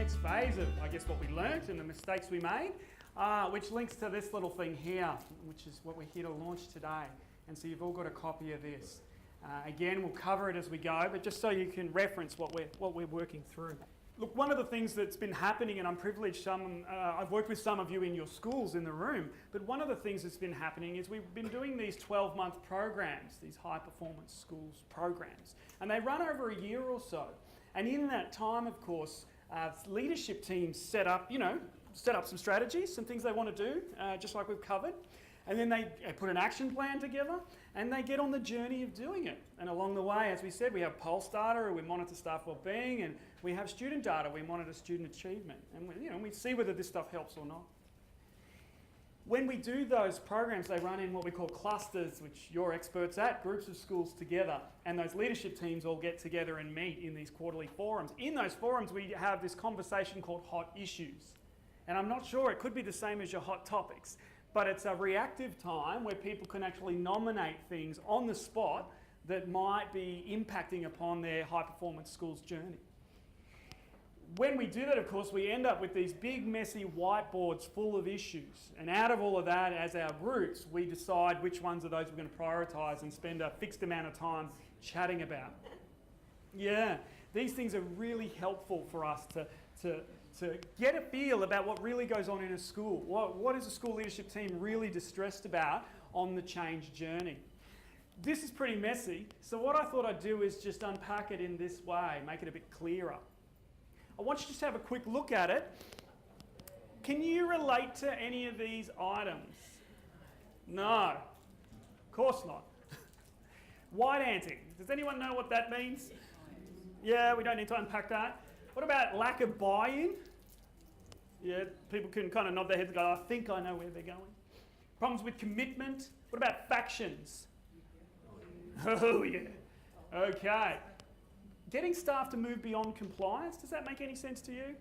next phase of, I guess, what we learnt and the mistakes we made, which links to this little thing here, which is what we're here to launch today. And so you've all got a copy of this. Again, we'll cover it as we go, but just so you can reference what we're working through. Look, one of the things that's been happening, and I'm privileged, I've worked with some of you in your schools in the room, but one of the things that's been happening is we've been doing these 12-month programs, these high-performance schools programs, and they run over a year or so. And in that time, of course, leadership teams set up some strategies, some things they want to do, just like we've covered. And then they put an action plan together and they get on the journey of doing it. And along the way, as we said, we have pulse data, we monitor staff wellbeing, and we have student data, we monitor student achievement. And we see whether this stuff helps or not. When we do those programs, they run in what we call clusters, which you're experts at, groups of schools together. And those leadership teams all get together and meet in these quarterly forums. In those forums, we have this conversation called hot issues. And I'm not sure, it could be the same as your hot topics. But it's a reactive time where people can actually nominate things on the spot that might be impacting upon their high-performance schools journey. When we do that, of course, we end up with these big, messy whiteboards full of issues. And out of all of that, as our groups, we decide which ones of those we're going to prioritise and spend a fixed amount of time chatting about. Yeah, these things are really helpful for us to get a feel about what really goes on in a school. What is a school leadership team really distressed about on the change journey? This is pretty messy, so what I thought I'd do is just unpack it in this way, make it a bit clearer. I want you to just have a quick look at it. Can you relate to any of these items? No, of course not. White anting, does anyone know what that means? Yeah, we don't need to unpack that. What about lack of buy-in? Yeah, people can kind of nod their heads and go, I think I know where they're going. Problems with commitment. What about factions? Oh, yeah. Okay. Getting staff to move beyond compliance, does that make any sense to you?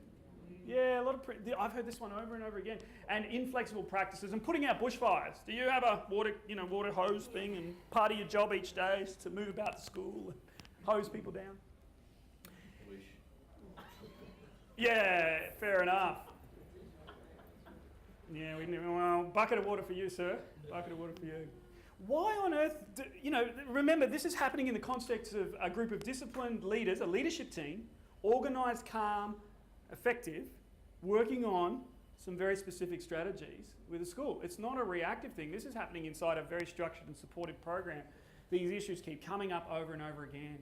Yeah, I've heard this one over and over again. And inflexible practices and putting out bushfires. Do you have a water hose thing and part of your job each day is to move about the school and hose people down? Yeah, fair enough. Yeah, well, bucket of water for you, sir. Bucket of water for you. Why on earth, remember, this is happening in the context of a group of disciplined leaders, a leadership team, organised, calm, effective, working on some very specific strategies with a school. It's not a reactive thing. This is happening inside a very structured and supportive program. These issues keep coming up over and over again.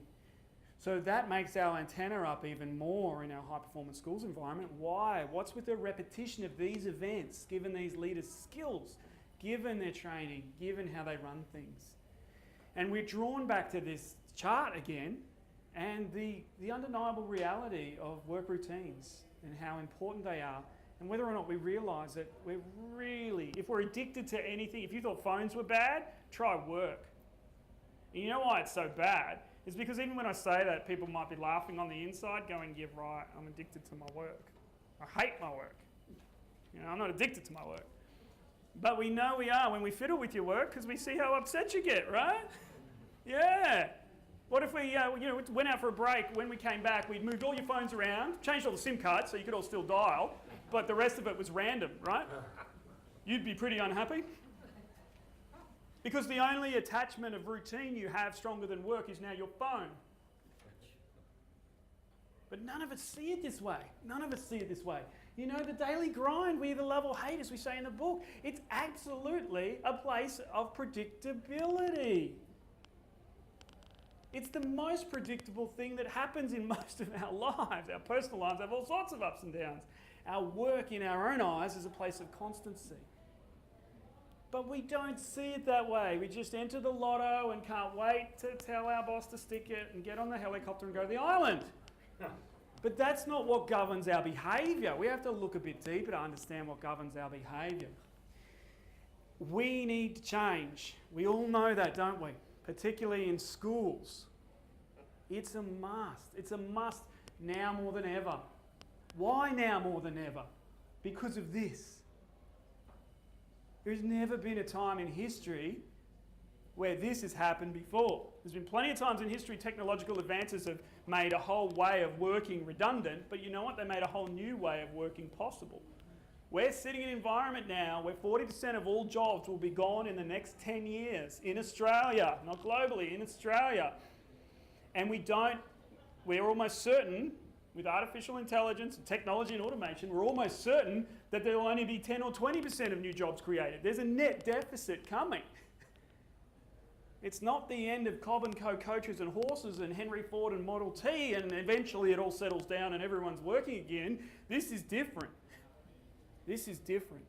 So that makes our antenna up even more in our high-performance schools environment. Why? What's with the repetition of these events, given these leaders' skills, given their training, given how they run things? And we're drawn back to this chart again and the undeniable reality of work routines and how important they are, and whether or not we realise that if we're addicted to anything, if you thought phones were bad, try work. And you know why it's so bad? It's because even when I say that, people might be laughing on the inside going, yeah, right, I'm addicted to my work. I hate my work. I'm not addicted to my work. But we know we are when we fiddle with your work because we see how upset you get, right? Yeah. What if we went out for a break, when we came back, we'd moved all your phones around, changed all the SIM cards so you could all still dial, but the rest of it was random, right? You'd be pretty unhappy. Because the only attachment of routine you have stronger than work is now your phone. But none of us see it this way. None of us see it this way. The daily grind, we either love or hate, as we say in the book. It's absolutely a place of predictability. It's the most predictable thing that happens in most of our lives. Our personal lives have all sorts of ups and downs. Our work in our own eyes is a place of constancy. But we don't see it that way. We just enter the lotto and can't wait to tell our boss to stick it and get on the helicopter and go to the island. But that's not what governs our behaviour. We have to look a bit deeper to understand what governs our behaviour. We need to change. We all know that, don't we? Particularly in schools. It's a must. It's a must now more than ever. Why now more than ever? Because of this. There's never been a time in history where this has happened before. There's been plenty of times in history technological advances have made a whole way of working redundant, but you know what? They made a whole new way of working possible. We're sitting in an environment now where 40% of all jobs will be gone in the next 10 years in Australia, not globally, in Australia. And we're almost certain, with artificial intelligence and technology and automation, we're almost certain that there will only be 10 or 20% of new jobs created. There's a net deficit coming. It's not the end of Cobb and Co. coaches and horses and Henry Ford and Model T and eventually it all settles down and everyone's working again. This is different. This is different.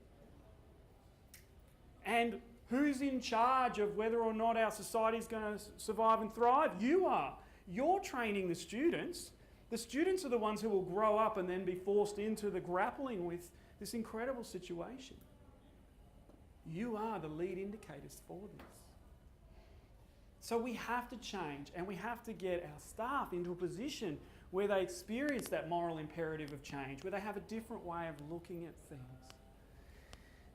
And who's in charge of whether or not our society is going to survive and thrive? You are. You're training the students. The students are the ones who will grow up and then be forced into the grappling with this incredible situation. You are the lead indicators for this. So we have to change and we have to get our staff into a position where they experience that moral imperative of change, where they have a different way of looking at things.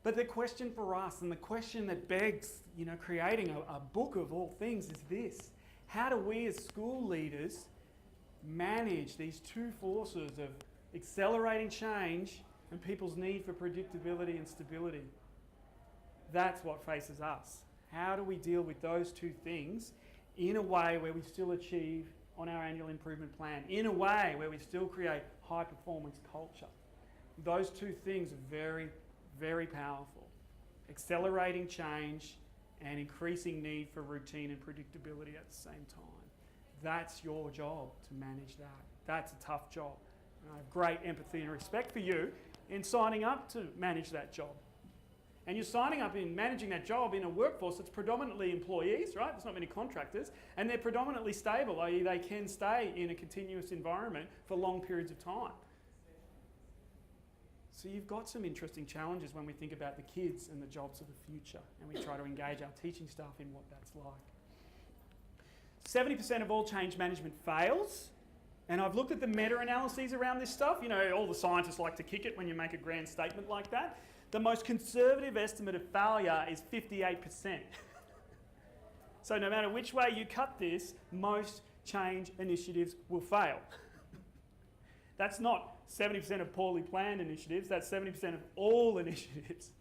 But the question for us and the question that begs, creating a book of all things is this: how do we as school leaders manage these two forces of accelerating change and people's need for predictability and stability? That's what faces us. How do we deal with those two things in a way where we still achieve on our annual improvement plan, in a way where we still create high performance culture? Those two things are very, very powerful. Accelerating change and increasing need for routine and predictability at the same time. That's your job to manage that. That's a tough job. And I have great empathy and respect for you in signing up to manage that job. And you're signing up in managing that job in a workforce that's predominantly employees, right? There's not many contractors, and they're predominantly stable, i.e. they can stay in a continuous environment for long periods of time. So you've got some interesting challenges when we think about the kids and the jobs of the future, and we try to engage our teaching staff in what that's like. 70% of all change management fails, and I've looked at the meta-analyses around this stuff. All the scientists like to kick it when you make a grand statement like that. The most conservative estimate of failure is 58%. So no matter which way you cut this, most change initiatives will fail. That's not 70% of poorly planned initiatives, that's 70% of all initiatives.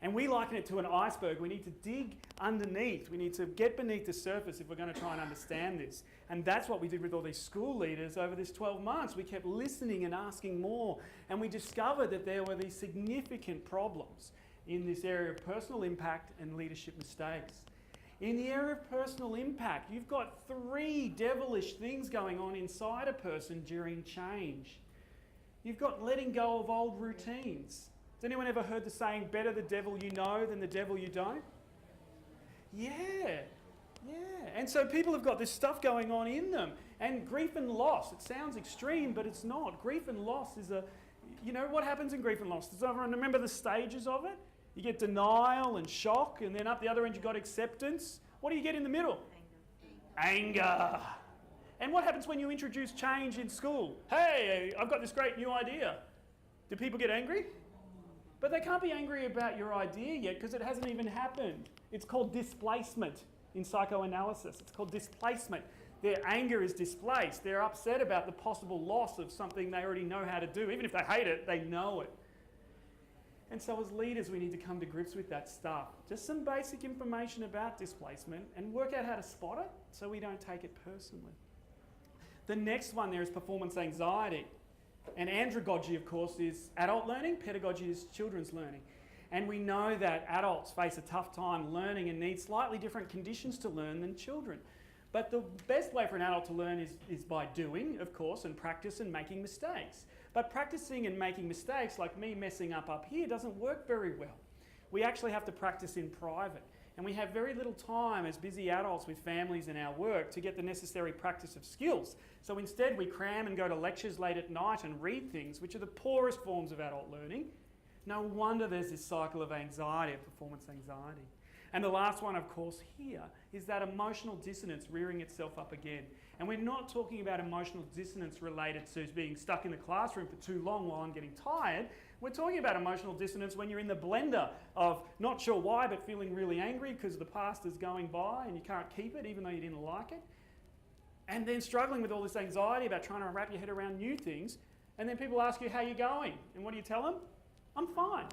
And we liken it to an iceberg. We need to dig underneath. We need to get beneath the surface if we're going to try and understand this. And that's what we did with all these school leaders over this 12 months. We kept listening and asking more. And we discovered that there were these significant problems in this area of personal impact and leadership mistakes. In the area of personal impact, you've got 3 devilish things going on inside a person during change. You've got letting go of old routines. Has anyone ever heard the saying, better the devil you know than the devil you don't? Yeah. And so people have got this stuff going on in them. And grief and loss, it sounds extreme, but it's not. Grief and loss is what happens in grief and loss? Does everyone remember the stages of it? You get denial and shock, and then up the other end you've got acceptance. What do you get in the middle? Anger. And what happens when you introduce change in school? Hey, I've got this great new idea. Do people get angry? But they can't be angry about your idea yet because it hasn't even happened. It's called displacement in psychoanalysis. It's called displacement. Their anger is displaced. They're upset about the possible loss of something they already know how to do. Even if they hate it, they know it. And so as leaders, we need to come to grips with that stuff. Just some basic information about displacement and work out how to spot it so we don't take it personally. The next one there is performance anxiety. And andragogy, of course, is adult learning. Pedagogy is children's learning. And we know that adults face a tough time learning and need slightly different conditions to learn than children. But the best way for an adult to learn is by doing, of course, and practice and making mistakes. But practicing and making mistakes, like me messing up here, doesn't work very well. We actually have to practice in private. And we have very little time as busy adults with families and our work to get the necessary practice of skills. So instead we cram and go to lectures late at night and read things, which are the poorest forms of adult learning. No wonder there's this cycle of anxiety, of performance anxiety. And the last one, of course, here is that emotional dissonance rearing itself up again. And we're not talking about emotional dissonance related to being stuck in the classroom for too long while I'm getting tired. We're talking about emotional dissonance when you're in the blender of not sure why, but feeling really angry because the past is going by and you can't keep it even though you didn't like it. And then struggling with all this anxiety about trying to wrap your head around new things. And then people ask you how you're going. And what do you tell them? I'm fine.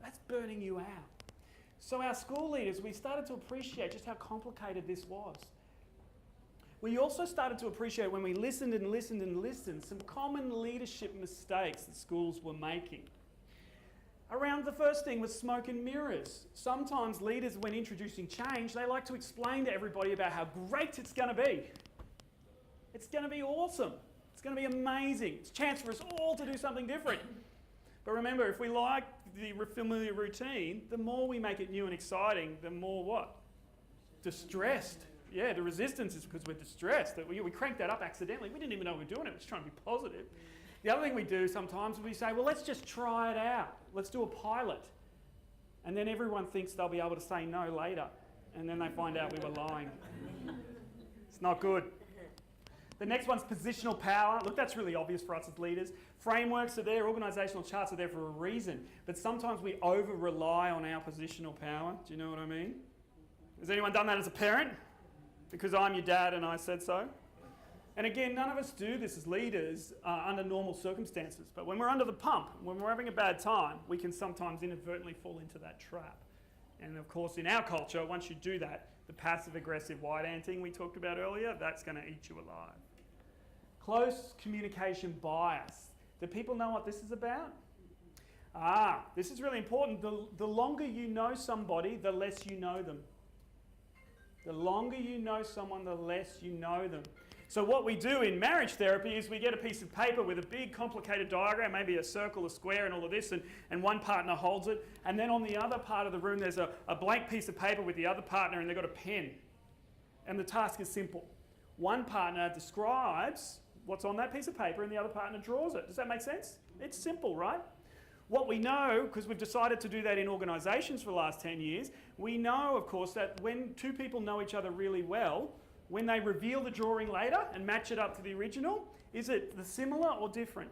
That's burning you out. So our school leaders, we started to appreciate just how complicated this was. We also started to appreciate when we listened and listened and listened some common leadership mistakes that schools were making. Around the first thing was smoke and mirrors. Sometimes leaders, when introducing change, they like to explain to everybody about how great it's going to be. It's going to be awesome. It's going to be amazing. It's a chance for us all to do something different. But remember, if we like the familiar routine, the more we make it new and exciting, the more what? Distressed. Yeah, the resistance is because we're distressed. That we cranked that up accidentally. We didn't even know we were doing it. We're just trying to be positive. The other thing we do sometimes is we say, well, let's just try it out. Let's do a pilot. And then everyone thinks they'll be able to say no later. And then they find out we were lying. It's not good. The next one's positional power. Look, that's really obvious for us as leaders. Frameworks are there, organisational charts are there for a reason. But sometimes we over-rely on our positional power. Do you know what I mean? Has anyone done that as a parent? Because I'm your dad and I said so? And again, none of us do this as leaders under normal circumstances. But when we're under the pump, when we're having a bad time, we can sometimes inadvertently fall into that trap. And of course, in our culture, once you do that, the passive-aggressive white-anting we talked about earlier, that's going to eat you alive. Close communication bias. Do people know what this is about? This is really important. The longer you know somebody, the less you know them. The longer you know someone, the less you know them. So what we do in marriage therapy is we get a piece of paper with a big complicated diagram, maybe a circle, a square and all of this, and one partner holds it. And then on the other part of the room there's a blank piece of paper with the other partner and they've got a pen. And the task is simple. One partner describes what's on that piece of paper and the other partner draws it. Does that make sense? It's simple, right? What we know, because we've decided to do that in organisations for the last 10 years, we know, of course, that when two people know each other really well, when they reveal the drawing later and match it up to the original, is it the similar or different?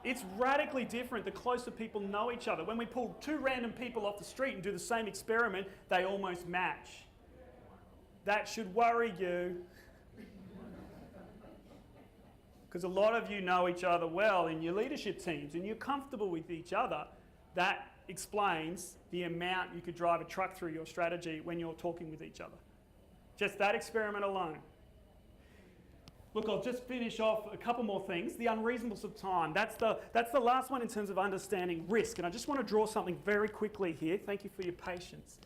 It's radically different the closer people know each other. When we pull two random people off the street and do the same experiment, they almost match. That should worry you. Because a lot of you know each other well in your leadership teams and you're comfortable with each other. That explains the amount you could drive a truck through your strategy when you're talking with each other. Just that experiment alone. Look, I'll just finish off a couple more things. The unreasonableness of time. That's the last one in terms of understanding risk. And I just want to draw something very quickly here. Thank you for your patience.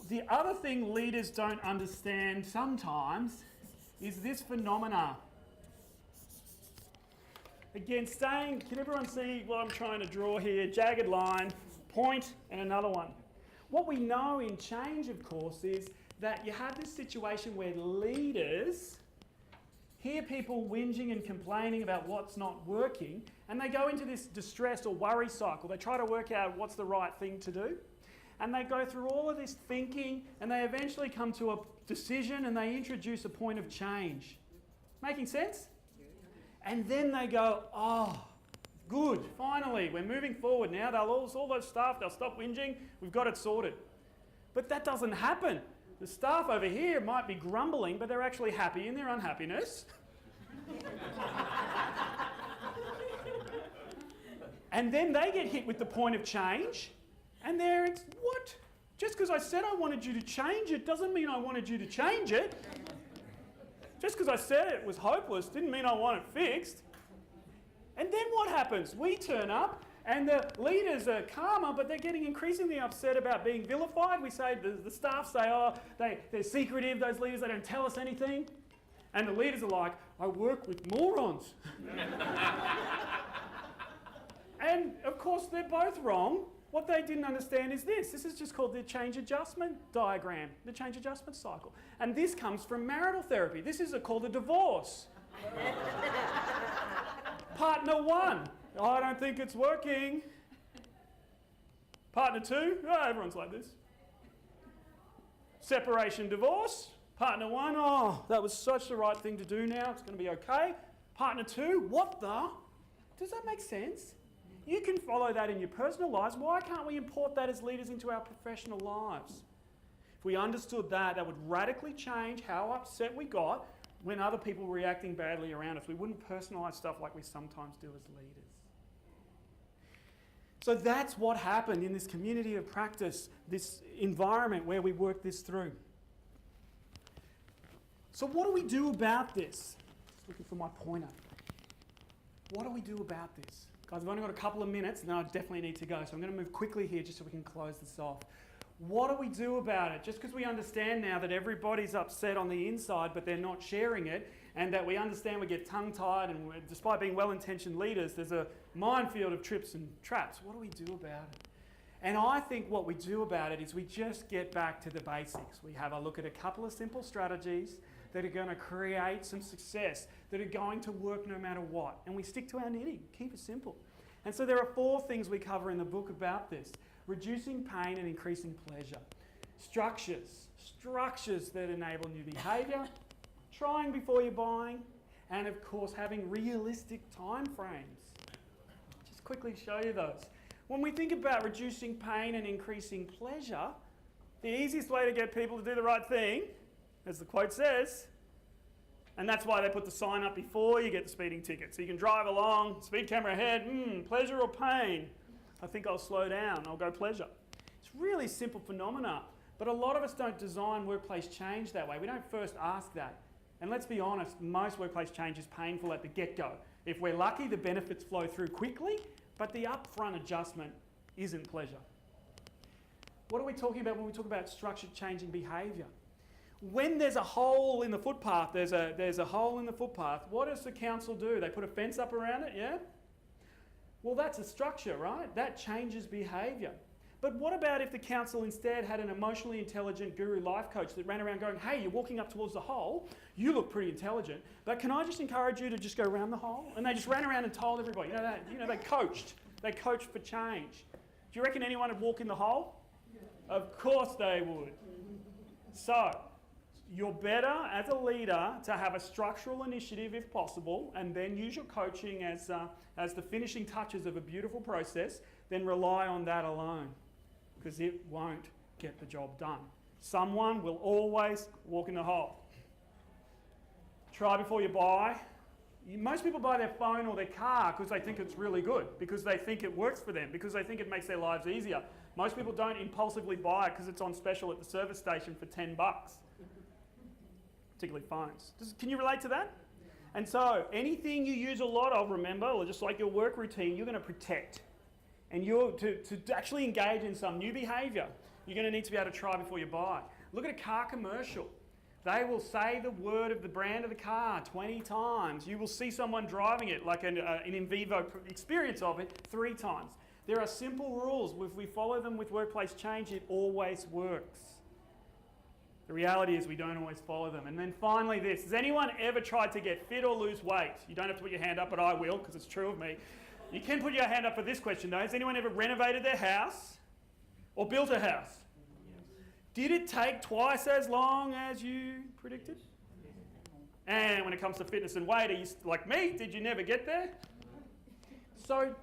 The other thing leaders don't understand sometimes is this phenomena. Again, can everyone see what I'm trying to draw here? Jagged line, point, and another one. What we know in change, of course, is that you have this situation where leaders hear people whinging and complaining about what's not working, and they go into this distress or worry cycle. They try to work out what's the right thing to do, and they go through all of this thinking, and they eventually come to a decision, and they introduce a point of change. Making sense? And then they go, oh, good, finally, we're moving forward now. They'll all those staff, they'll stop whinging, we've got it sorted. But that doesn't happen. The staff over here might be grumbling, but they're actually happy in their unhappiness. And then they get hit with the point of change, and they're, what? Just because I said I wanted you to change it doesn't mean I wanted you to change it. Just because I said it was hopeless didn't mean I want it fixed. And then what happens? We turn up and the leaders are calmer, but they're getting increasingly upset about being vilified. We say, the staff say, oh, they're secretive, those leaders, they don't tell us anything. And the leaders are like, I work with morons. And of course, they're both wrong. What they didn't understand is this. This is just called the change adjustment diagram, the change adjustment cycle. And this comes from marital therapy. This is called a divorce. Partner 1, oh, I don't think it's working. Partner 2, oh, everyone's like this. Separation, divorce. Partner 1, oh, that was such the right thing to do now. It's going to be okay. Partner 2, what the? Does that make sense? You can follow that in your personal lives. Why can't we import that as leaders into our professional lives? If we understood that, that would radically change how upset we got when other people were reacting badly around us. We wouldn't personalise stuff like we sometimes do as leaders. So that's what happened in this community of practice, this environment where we work this through. So what do we do about this? Just looking for my pointer. What do we do about this? Guys, I've only got a couple of minutes and then I definitely need to go. So I'm going to move quickly here just so we can close this off. What do we do about it? Just because we understand now that everybody's upset on the inside but they're not sharing it, and that we understand we get tongue-tied and despite being well-intentioned leaders, there's a minefield of trips and traps. What do we do about it? And I think what we do about it is we just get back to the basics. We have a look at a couple of simple strategies that are going to create some success, that are going to work no matter what. And we stick to our knitting, keep it simple. And so there are 4 things we cover in the book about this. Reducing pain and increasing pleasure. Structures that enable new behaviour, trying before you're buying, and of course having realistic time frames. Just quickly show you those. When we think about reducing pain and increasing pleasure, the easiest way to get people to do the right thing, as the quote says, and that's why they put the sign up before you get the speeding ticket. So you can drive along, speed camera ahead, pleasure or pain? I think I'll slow down, I'll go pleasure. It's really simple phenomena, but a lot of us don't design workplace change that way. We don't first ask that. And let's be honest, most workplace change is painful at the get-go. If we're lucky, the benefits flow through quickly, but the upfront adjustment isn't pleasure. What are we talking about when we talk about structured change in behaviour? When there's a hole in the footpath, there's a hole in the footpath, what does the council do? They put a fence up around it, yeah? Well, that's a structure, right? That changes behaviour. But what about if the council instead had an emotionally intelligent guru life coach that ran around going, hey, you're walking up towards the hole, you look pretty intelligent, but can I just encourage you to just go around the hole? And they just ran around and told everybody, they coached. They coached for change. Do you reckon anyone would walk in the hole? Yeah. Of course they would. So, you're better as a leader to have a structural initiative if possible, and then use your coaching as the finishing touches of a beautiful process, then rely on that alone, because it won't get the job done. Someone will always walk in the hole. Try before you buy. Most people buy their phone or their car because they think it's really good, because they think it works for them, because they think it makes their lives easier. Most people don't impulsively buy it because it's on special at the service station for $10. Particularly phones. Can you relate to that? And so anything you use a lot of, remember, or just like your work routine, you're going to protect. And to actually engage in some new behaviour, you're going to need to be able to try before you buy. Look at a car commercial. They will say the word of the brand of the car 20 times. You will see someone driving it, like an in vivo experience of it, 3 times. There are simple rules. If we follow them with workplace change, it always works. The reality is we don't always follow them. And then finally this. Has anyone ever tried to get fit or lose weight? You don't have to put your hand up, but I will, because it's true of me. You can put your hand up for this question though. Has anyone ever renovated their house or built a house? Did it take twice as long as you predicted? And when it comes to fitness and weight, are you like me? Did you never get there? So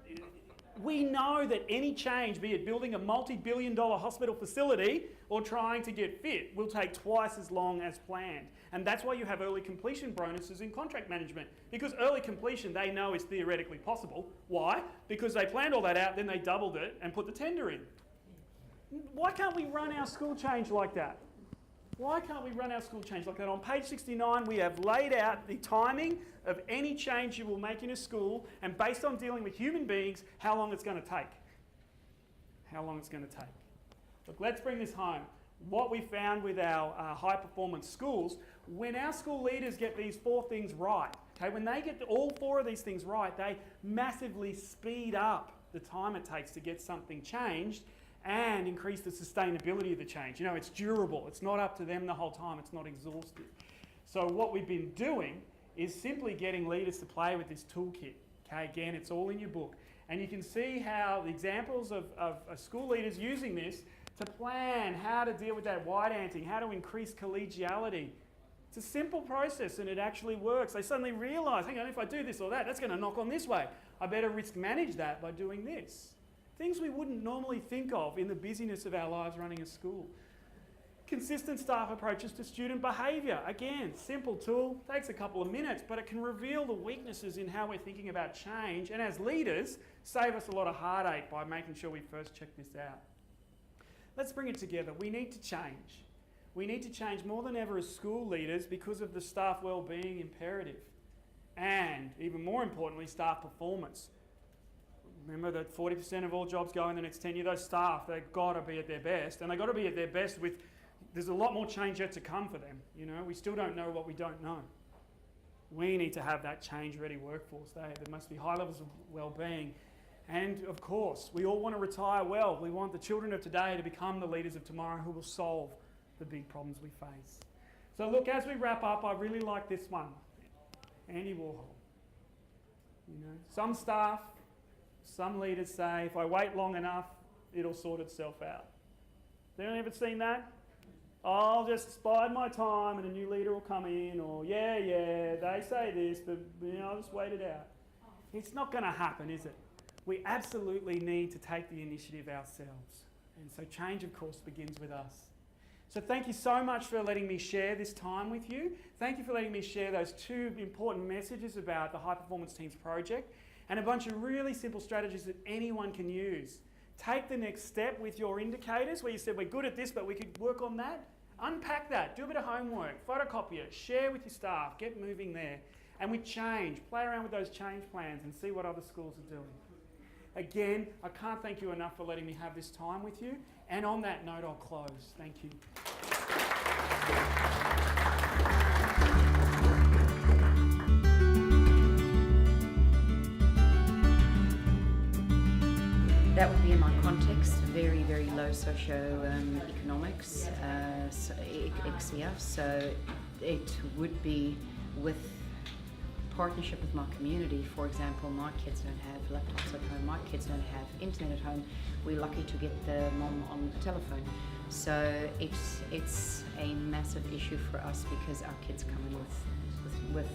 we know that any change, be it building a multi-billion-dollar hospital facility or trying to get fit, will take twice as long as planned. And that's why you have early completion bonuses in contract management. Because early completion, they know is theoretically possible. Why? Because they planned all that out, then they doubled it and put the tender in. Why can't we run our school change like that? Why can't we run our school change like that? On page 69, we have laid out the timing of any change you will make in a school, and based on dealing with human beings, how long it's going to take. How long it's going to take. Look, let's bring this home. What we found with our high-performance schools, when our school leaders get these 4 things right, okay, when they get all 4 of these things right, they massively speed up the time it takes to get something changed and increase the sustainability of the change. You know, it's durable. It's not up to them the whole time. It's not exhaustive. So what we've been doing is simply getting leaders to play with this toolkit. Okay, again, it's all in your book. And you can see how the examples of school leaders using this to plan how to deal with that white anting, how to increase collegiality, It's a simple process and it actually works. They suddenly realise, hang on, if I do this or that, that's going to knock on this way. I better risk manage that by doing this. Things we wouldn't normally think of in the busyness of our lives running a school. Consistent staff approaches to student behaviour. Again, simple tool, takes a couple of minutes, but it can reveal the weaknesses in how we're thinking about change, and as leaders, save us a lot of heartache by making sure we first check this out. Let's bring it together. We need to change. We need to change more than ever as school leaders because of the staff wellbeing imperative. And, even more importantly, staff performance. Remember that 40% of all jobs go in the next 10 years. Those staff, they've got to be at their best, and they've got to be at their best with, there's a lot more change yet to come for them. You know, we still don't know what we don't know. We need to have that change-ready workforce. There must be high levels of well-being. And, of course, we all want to retire well. We want the children of today to become the leaders of tomorrow who will solve the big problems we face. So, look, as we wrap up, I really like this one. Andy Warhol. You know, some staff, some leaders say, if I wait long enough, it'll sort itself out. Has anyone ever seen that? I'll just bide my time and a new leader will come in, or yeah, they say this, but I'll just wait it out. It's not going to happen, is it? We absolutely need to take the initiative ourselves. And so change, of course, begins with us. So thank you so much for letting me share this time with you. Thank you for letting me share those two important messages about the High Performance Teams project and a bunch of really simple strategies that anyone can use. Take the next step with your indicators where you said we're good at this, but we could work on that. Unpack that, do a bit of homework, photocopy it, share with your staff, get moving there. And we change, play around with those change plans and see what other schools are doing. Again, I can't thank you enough for letting me have this time with you. And on that note, I'll close. Thank you. That would be in my context, very, very low socio-economics, XCF, so it would be with partnership with my community. For example, my kids don't have laptops at home, my kids don't have internet at home. We're lucky to get the mom on the telephone. So it's a massive issue for us because our kids come in with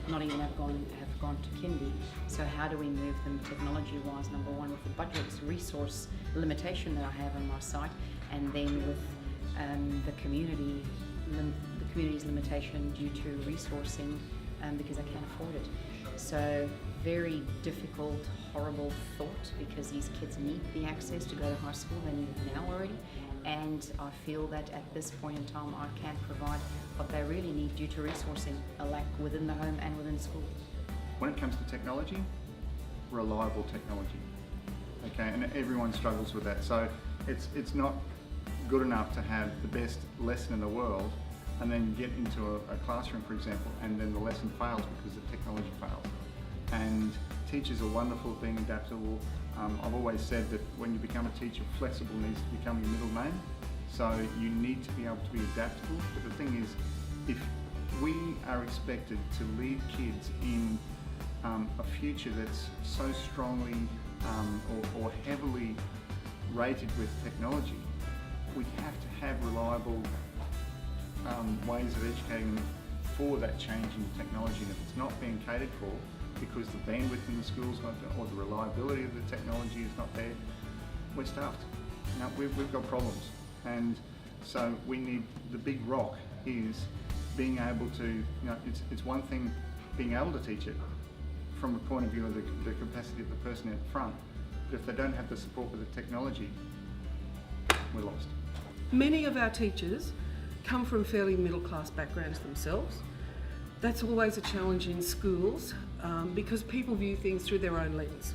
not even have gone to kindy. So how do we move them technology-wise? Number one, with the budget's resource limitation that I have on my site, and then with the community's limitation due to resourcing because I can't afford it. So very difficult, horrible thought because these kids need the access to go to high school. They need it now already. And I feel that at this point in time I can't provide what they really need due to resourcing, a lack within the home and within school. When it comes to technology, reliable technology, okay, and everyone struggles with that. So it's not good enough to have the best lesson in the world and then get into a classroom, for example, and then the lesson fails because the technology fails. And teachers are wonderful at being adaptable. I've always said that when you become a teacher, flexible needs to become your middle name. So you need to be able to be adaptable. But the thing is, if we are expected to lead kids in a future that's so strongly or heavily rated with technology, we have to have reliable ways of educating them for that change in technology. And if it's not being catered for because the bandwidth in the schools or the reliability of the technology is not there, we're stuffed. Now, we've got problems. And so we need, the big rock is being able to, it's one thing being able to teach it from the point of view of the capacity of the person out front, but if they don't have the support with the technology, we're lost. Many of our teachers come from fairly middle class backgrounds themselves. That's always a challenge in schools because people view things through their own lens.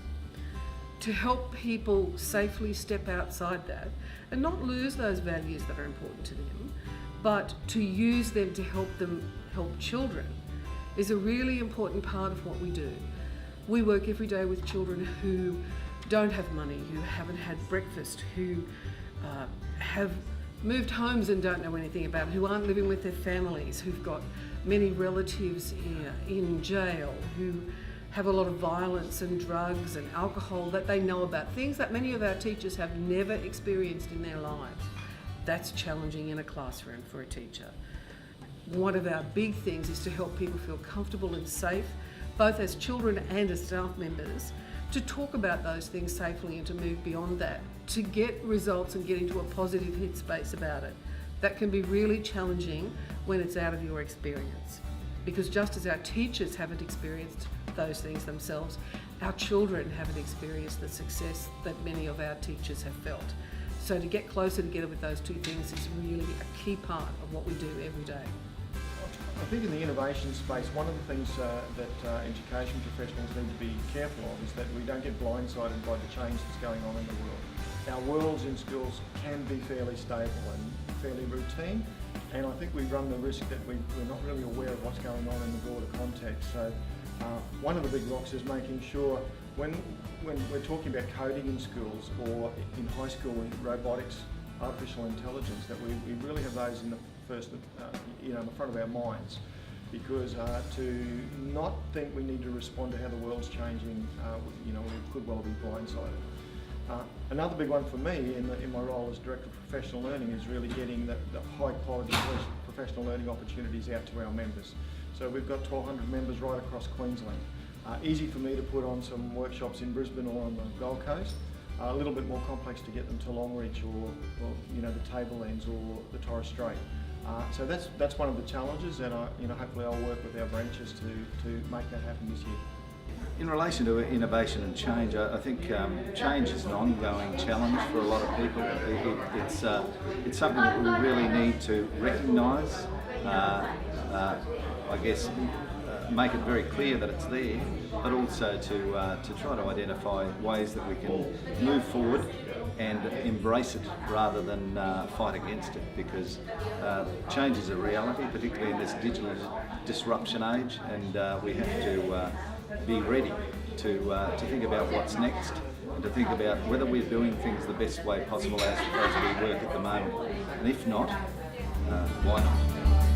To help people safely step outside that and not lose those values that are important to them, but to use them to help children is a really important part of what we do. We work every day with children who don't have money, who haven't had breakfast, who have moved homes and don't know anything about it, who aren't living with their families, who've got many relatives in jail, who have a lot of violence and drugs and alcohol that they know about, things that many of our teachers have never experienced in their lives. That's challenging in a classroom for a teacher. one of our big things is to help people feel comfortable and safe, both as children and as staff members, to talk about those things safely and to move beyond that, to get results and get into a positive headspace about it. That can be really challenging when it's out of your experience. Because just as our teachers haven't experienced those things themselves, our children haven't experienced the success that many of our teachers have felt. So to get closer together with those two things is really a key part of what we do every day. I think in the innovation space, one of the things that education professionals need to be careful of is that we don't get blindsided by the change that's going on in the world. Our worlds in schools can be fairly stable and fairly routine, and I think we run the risk that we're not really aware of what's going on in the broader context. So one of the big rocks is making sure when we're talking about coding in schools or in high school in robotics, artificial intelligence, that we really have those in the first, in the front of our minds, because to not think we need to respond to how the world's changing, we could well be blindsided. Another big one for me in my role as Director of Professional Learning is really getting the high quality professional learning opportunities out to our members. So we've got 1,200 members right across Queensland. Easy for me to put on some workshops in Brisbane or on the Gold Coast. A little bit more complex to get them to Longreach or the Tablelands or the Torres Strait. So that's one of the challenges, and hopefully I'll work with our branches to make that happen this year. In relation to innovation and change, I think change is an ongoing challenge for a lot of people. It's something that we really need to recognise, make it very clear that it's there, but also to try to identify ways that we can move forward and embrace it rather than fight against it, because change is a reality, particularly in this digital disruption age, and we have to be ready to think about what's next and to think about whether we're doing things the best way possible as we work at the moment, and if not, why not?